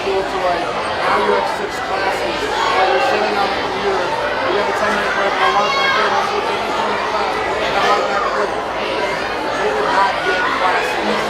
cool to like, now you're at 6 classes, while you're sitting on the computer, you have a 10-minute break, I walk back in, I'm switching into the class, and I walk back in, they did not get classes.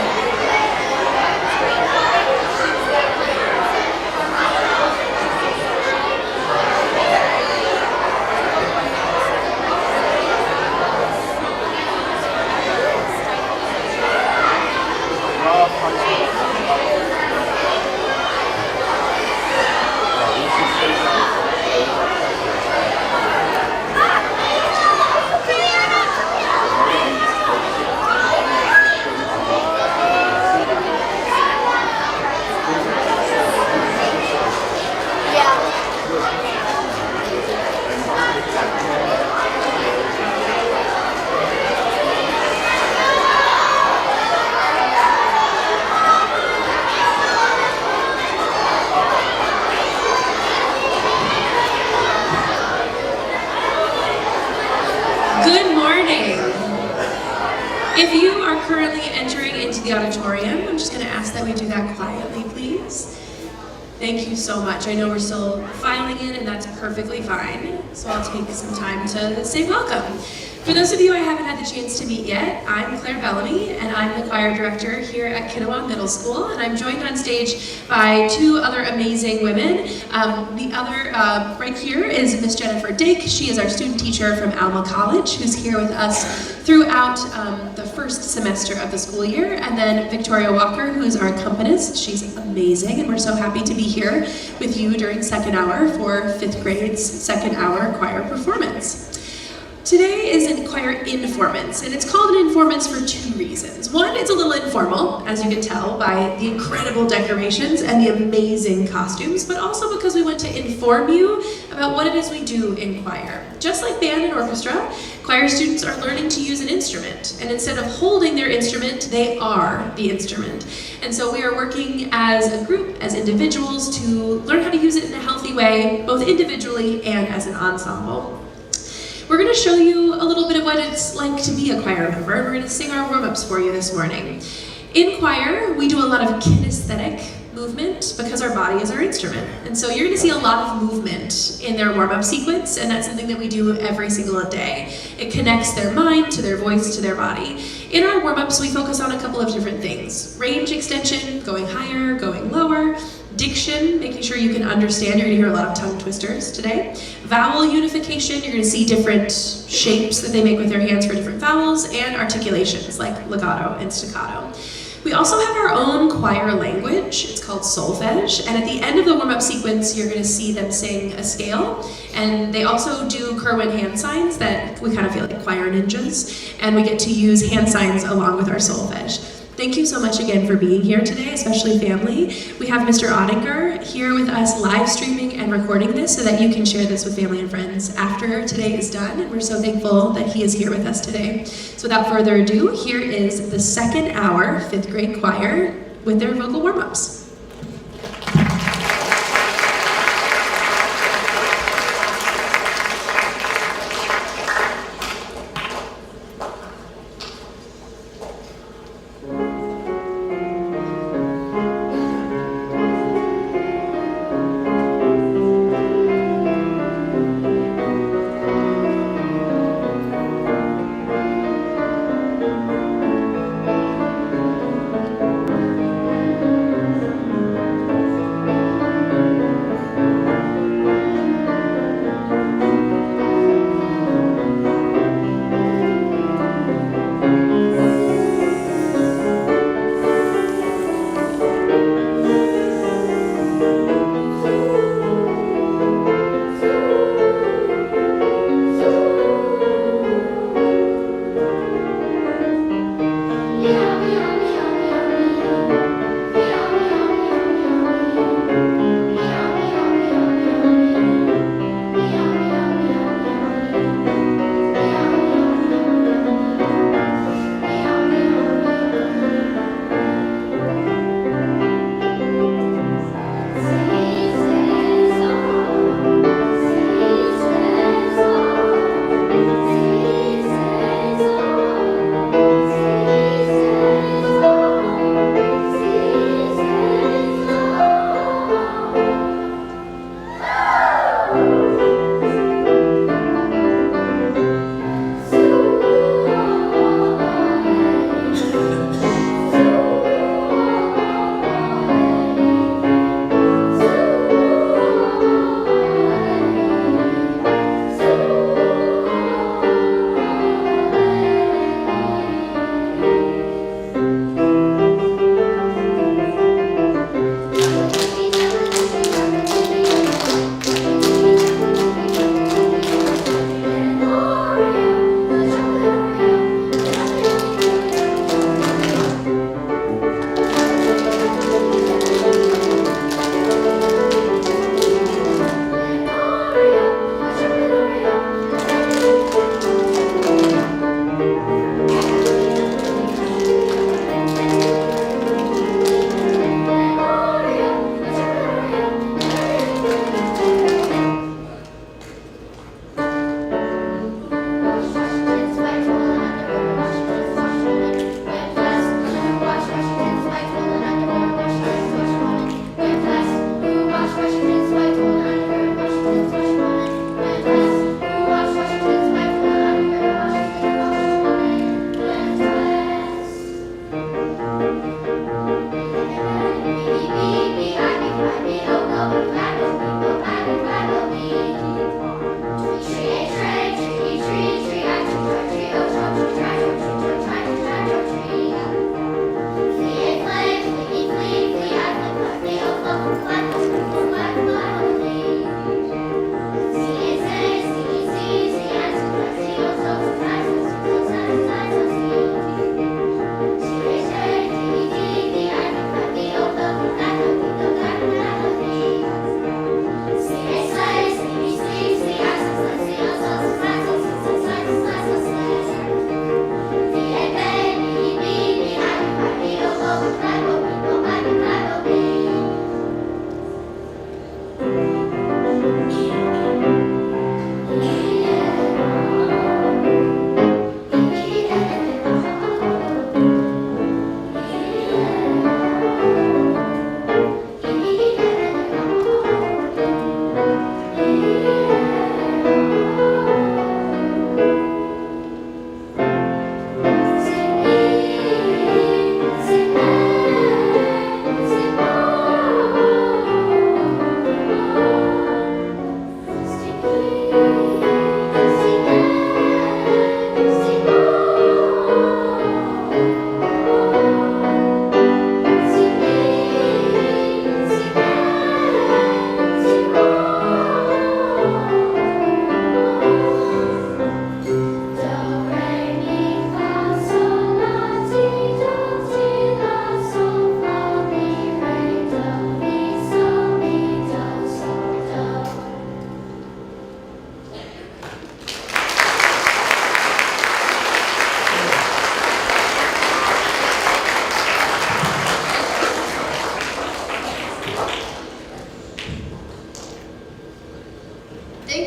If you are currently entering into the auditorium, I'm just going to ask that we do that quietly, please. Thank you so much. I know we're still filing in, and that's perfectly fine, so I'll take some time to say welcome. For those of you I haven't had the chance to meet yet, I'm Bellamy, and I'm the choir director here at Kinnawah Middle School, and I'm joined on stage by two other amazing women. The other right here is Miss Jennifer Dake. She is our student teacher from Alma College, who's here with us throughout the first semester of the school year, and then Victoria Walker, who is our accompanist. She's amazing, and we're so happy to be here with you during second hour for 5th grade's second hour choir performance. Today is a choir Informance, and it's called an Informance for two reasons. One, it's a little informal, as you can tell by the incredible decorations and the amazing costumes, but also because we want to inform you about what it is we do in choir. Just like band and orchestra, choir students are learning to use an instrument, and instead of holding their instrument, they are the instrument. And so we are working as a group, as individuals, to learn how to use it in a healthy way, both individually and as an ensemble. We're going to show you a little bit of what it's like to be a choir member, and we're going to sing our warm-ups for you this morning. In choir, we do a lot of kinesthetic movement because our body is our instrument. And so you're going to see a lot of movement in their warm-up sequence, and that's something that we do every single day. It connects their mind to their voice to their body. In our warm-ups, we focus on a couple of different things. Range extension, going higher, going lower. Diction, making sure you can understand. You're going to hear a lot of tongue twisters today. Vowel unification, you're going to see different shapes that they make with their hands for different vowels, and articulations like legato and staccato. We also have our own choir language. It's called solfege, and at the end of the warm-up sequence, you're going to see them sing a scale, and they also do Kerwin hand signs that we kind of feel like choir ninjas, and we get to use hand signs along with our solfege. Thank you so much again for being here today, especially family. We have Mr. Ottinger here with us live streaming and recording this so that you can share this with family and friends after today is done, and we're so thankful that he is here with us today. So without further ado, here is the second hour 5th grade choir with their vocal warm-ups.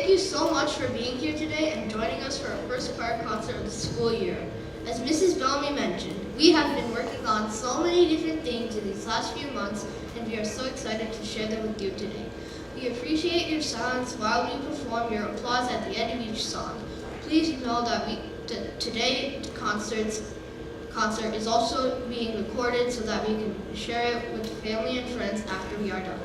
you so much for being here today and joining us for our first choir concert of the school year. As Mrs. Bellamy mentioned, we have been working on so many different things in these last few months, and we are so excited to share them with you today. We appreciate your silence while we perform your applause at the end of each song. Please know that today's concert is also being recorded so that we can share it with family and friends after we are done.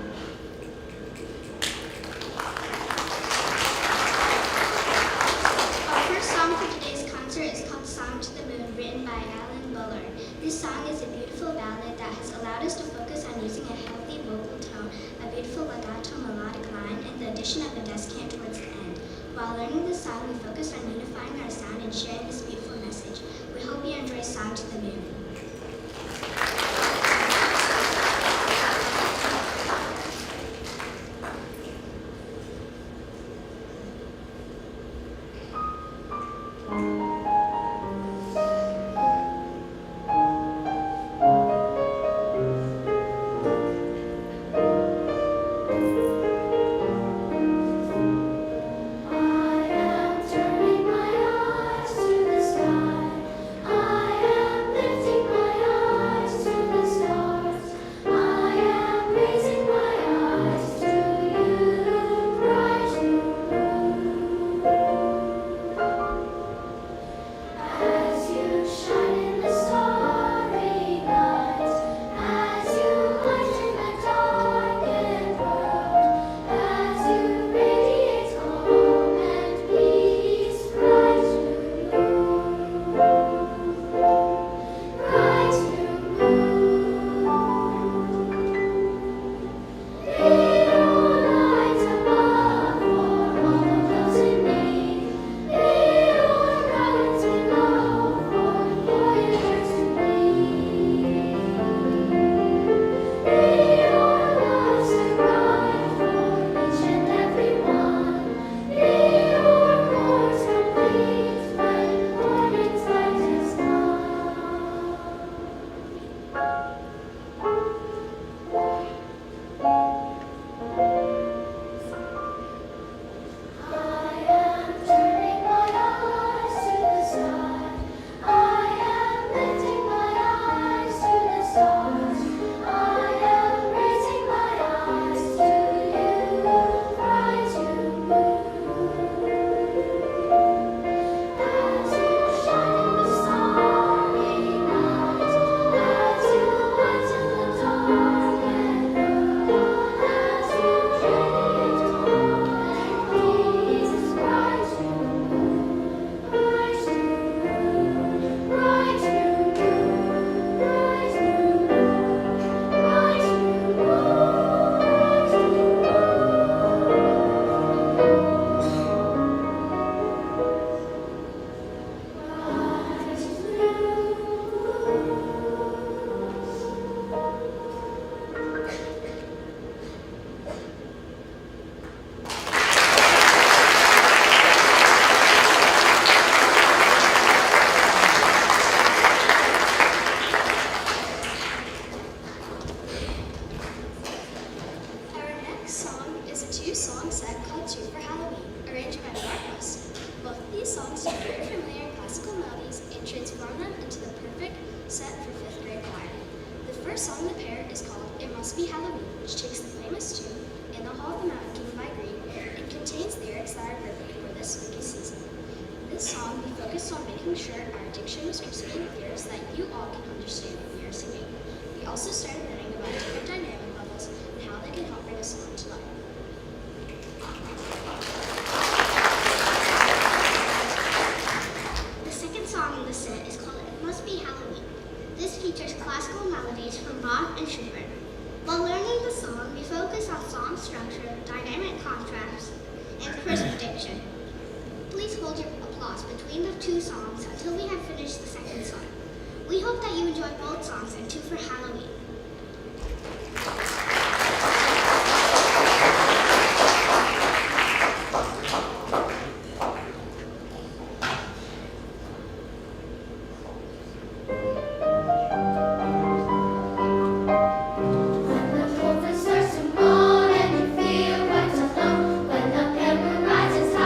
Our first song for today's concert is called Song to the Moon, written by Alan Bullard. This song is a beautiful ballad that has allowed us to focus on using a healthy vocal tone, a beautiful legato melodic line, and the addition of a descant towards the end. While learning this song, we focused on unifying our sound and sharing this beautiful message. We hope you enjoy Song to the Moon. We hope that you enjoy both songs and two for Halloween. Starts to moan and you feel quite alone when the pepper rises high.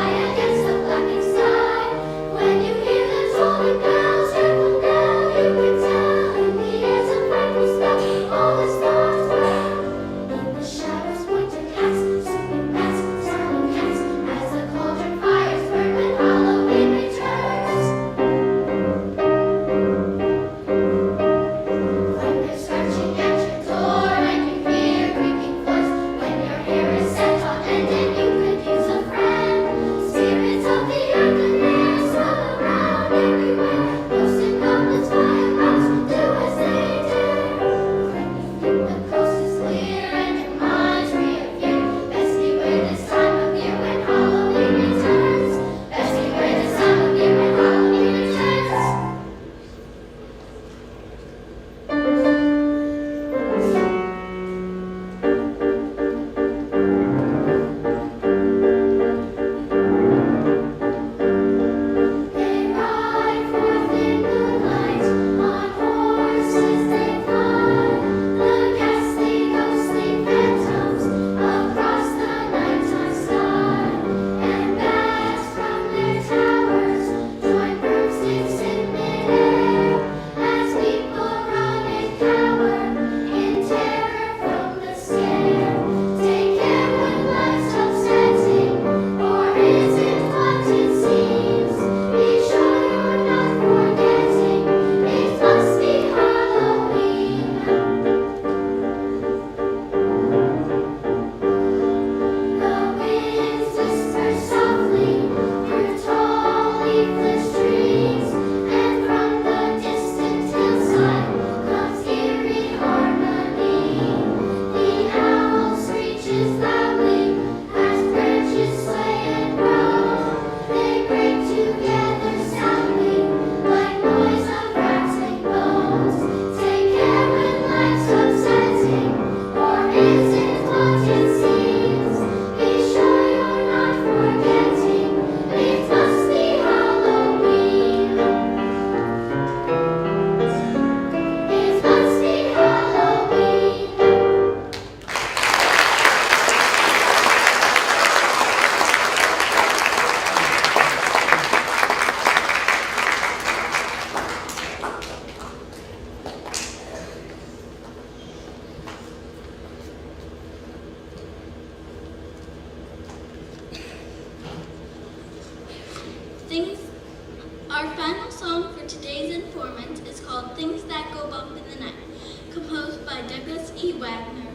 E. Wagner.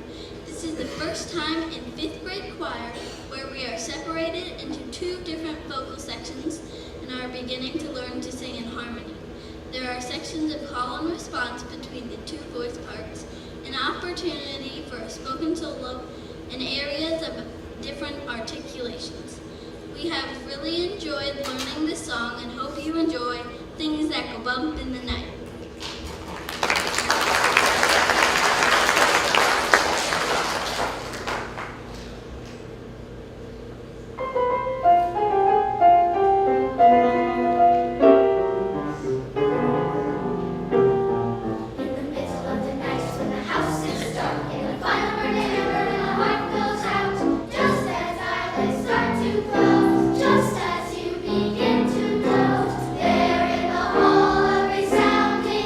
This is the first time in 5th grade choir where we are separated into 2 different vocal sections and are beginning to learn to sing in harmony. There are sections of call and response between the 2 voice parts, an opportunity for a spoken solo, and areas of different articulations. We have really enjoyed learning this song and hope you enjoy Things That Go Bump in the Night. Just as you begin to doze, there in the hall a resounding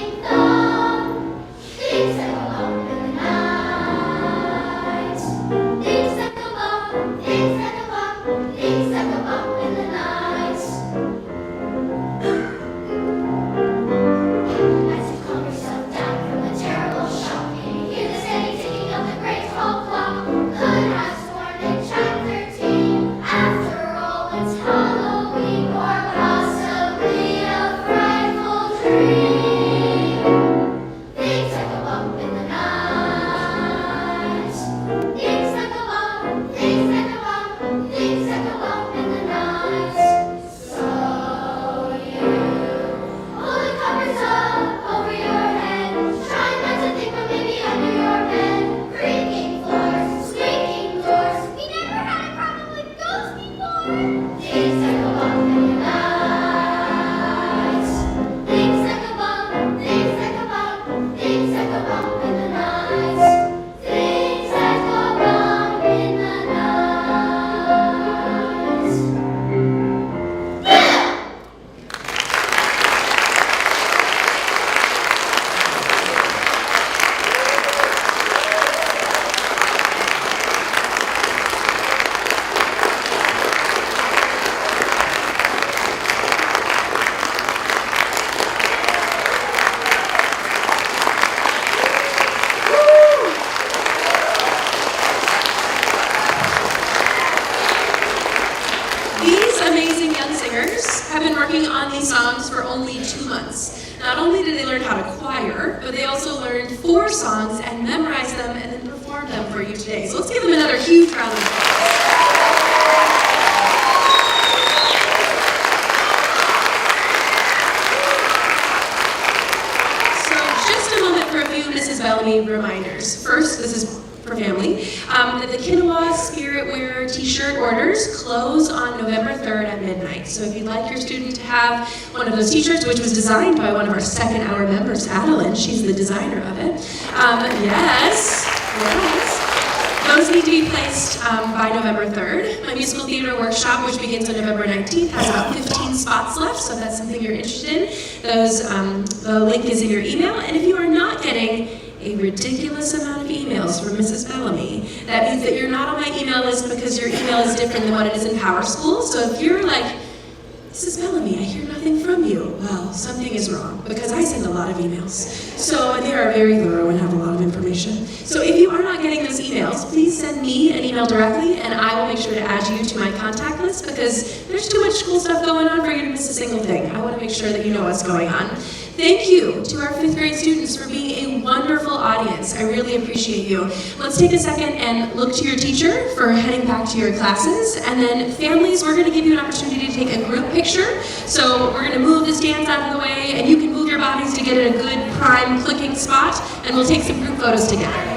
songs for only 2 months. Not only did they learn how to choir, but they also learned 4 songs and memorized them and then performed them for you today. So let's give them another huge round of applause. So just a moment for a few Mrs. Bellamy reminders. First, this is for family, that the Quinoa Spirit Wear t-shirt orders close on November 3rd at midnight. So if you'd like your student to have one of those t-shirts, which was designed by one of our second hour members, Adeline, she's the designer of it. Yes. Those need to be placed by November 3rd. My musical theater workshop, which begins on November 19th, has about 15 spots left, so if that's something you're interested in, the link is in your email. And if you are not getting a ridiculous amount of emails from Mrs. Bellamy, that means that you're not on my email list because your email is different than what it is in Power School. So if you're like, Mrs. Bellamy, I hear nothing from you, well, something is wrong, because I send a lot of emails. So, and they are very thorough and have a lot of information. So if you are not getting those emails, please send me an email directly, and I will make sure to add you to my contact list, because there's too much cool stuff going on for you to miss a single thing. I want to make sure that you know what's going on. Thank you to our 5th grade students for being a wonderful audience. I really appreciate you. Let's take a second and look to your teacher for heading back to your classes. And then families, we're going to give you an opportunity to take a group picture. So we're going to move the stands out of the way, and you can move your bodies to get in a good prime clicking spot, and we'll take some group photos together.